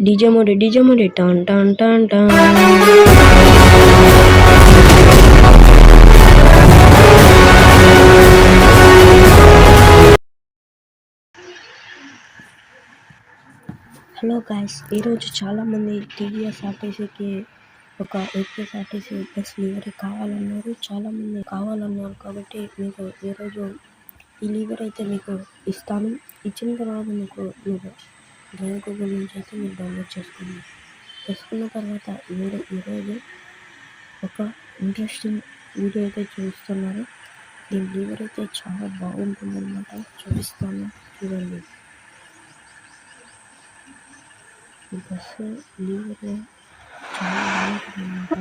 DJ Modi tan tan tan tan. Hello guys, ఈరోజు చాలామంది టీవీఎస్ఆర్టీసీకి ఒక ఏపీఎస్ఆర్టీసీ బస్ లివరీ కావాలన్నారు. చాలామంది కావాలన్నారు కాబట్టి మీకు ఈరోజు ఈ లివరీ అయితే మీకు ఇస్తాను. ఇచ్చిన తర్వాత మీకు డ్రైవ్ గూగుల్ నుంచి అయితే మీరు డౌన్లోడ్ చేసుకున్న తర్వాత మీరు ఈరోజు ఒక ఇంట్రెస్టింగ్ వీడియో అయితే చూస్తున్నారు. దీని లివరీ అయితే చాలా బాగుంటుందన్నమాట. చూపిస్తాను, చూడండి. ఈ బస్సు లివరీ చాలా బాగుంటుందన్నమాట.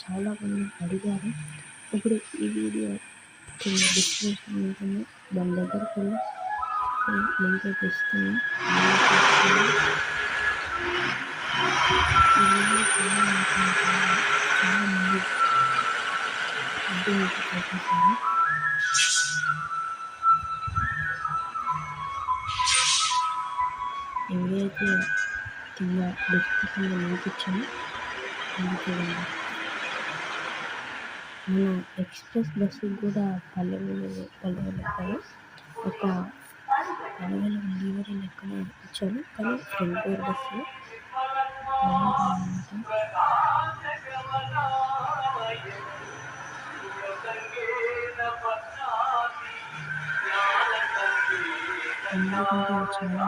చాలా మంది అడిగారు. ఇప్పుడు ఈ వీడియో డిస్క్రిప్షన్ ఉంటుంది, దాని దగ్గరకు వెళ్ళి లింక్ అయితే ఇస్తాను. చాలా మంది చూపిస్తాను. ఎవరైతే కింద డిస్క్రిప్షన్లో లింక్ ఇచ్చాను చూడండి. మన ఎక్స్ప్రెస్ బస్సు కూడా 12,000 లెక్కన ఒక 12,000 లివరీ లెక్కన ఇచ్చాను. కానీ ఫ్రంట్ డోర్ బస్సు బాగుంటుందన్నమాట. ఎందుకంటే చాలా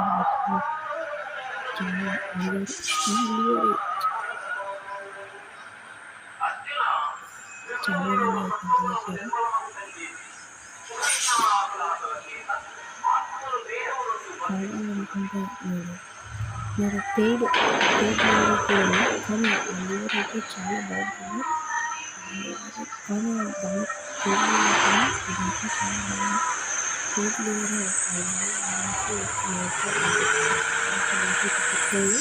కావాలనుకుంటే మీరు పెయిడ్ లివరీ కూడా, కానీ ఆ లివరీ అయితే చాలా బాగుంటుంది. కానీ దాని పెయిడ్ లివరీ కూడా ఇదంతా చాలా బాగుంది. పెయిడ్ లివరీ పెట్టేది.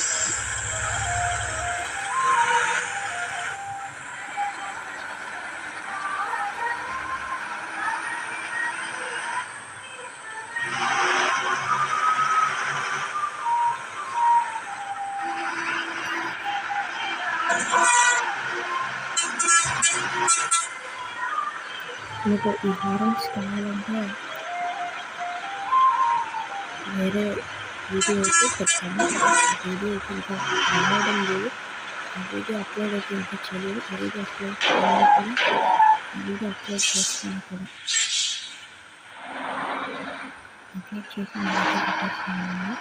మీకు ఈ హారన్స్ కావాలంటే వేరే వీడియో అయితే చెప్తాను. వీడియో అయితే ఇంకా రావడం లేదు. ఆ వీడియో అప్లోడ్ అయితే ఇంకా చేయలేదు. ఆ వీడియో అప్లోడ్ చేస్తాను కూడా. అప్లోడ్ చేసి పెట్టేస్తున్నాను.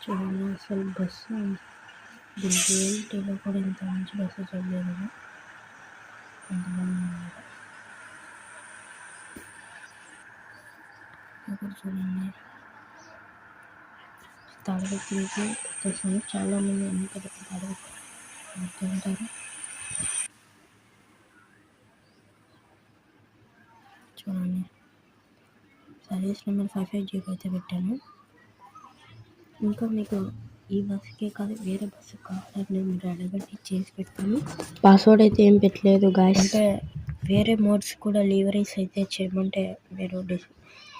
చూడండి, అసలు బస్సు దీని రియాలిటీలో కూడా ఇంత మంచి బస్సు చూడలేదు. అంత బాగుంది. ఇక్కడ చూడండి, తాడపత్రికి వచ్చేసాను. చాలామంది ఎంత తాడపత్రి ఉంటారు. చూడండి, సర్వీస్ నెంబర్ 550 అయితే పెట్టాను. ఇంకా మీకు ఈ బస్సుకే కాదు వేరే బస్సు కావాలని మీరు అడగండి, చేసి పెడతాను. పాస్వర్డ్ అయితే ఏం పెట్టలేదు గాయ్స్. అంటే వేరే మోడ్స్ కూడా లివరీస్ అయితే చేయమంటే మీరు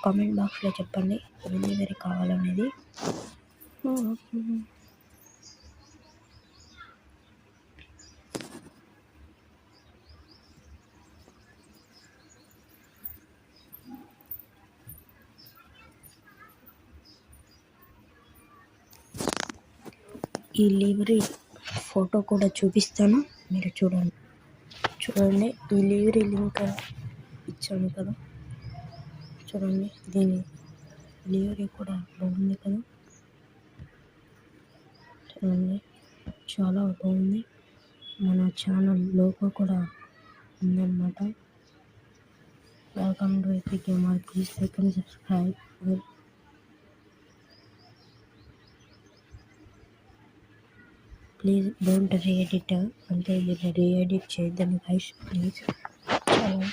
కామెంట్ బాక్స్లో చెప్పండి ఏ లివరీ కావాలనేది. ఈ లివరీ ఫోటో కూడా చూపిస్తాను, మీరు చూడండి. ఈ లివరీ లింక్ ఇచ్చాను కదా, చూడండి. దీని లివరీ కూడా బాగుంది కదా, చూడండి. చాలా బాగుంది. మన ఛానల్ లోగో కూడా ఉందన్నమాట. Welcome to epic gamer. Please like and subscribe. Please don't re-edit. అంటే మీరు రీఎడిట్ చేయొద్దండి గైస్ ప్లీజ్. చాలా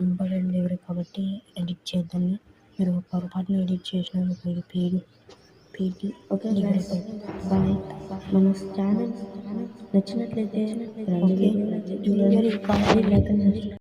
ఇంపార్టెంట్ డెలివరీ కాబట్టి ఎడిట్ చేయొద్దండి. మీరు పొరపాటున ఎడిట్ చేసినా మీకు పేడ్ ఓకే గైస్ బాయ్. మన ఛానల్ నచ్చినట్లయితే డెలివరీ కావాలి లైక్ అండ్ సబ్స్క్రైబ్.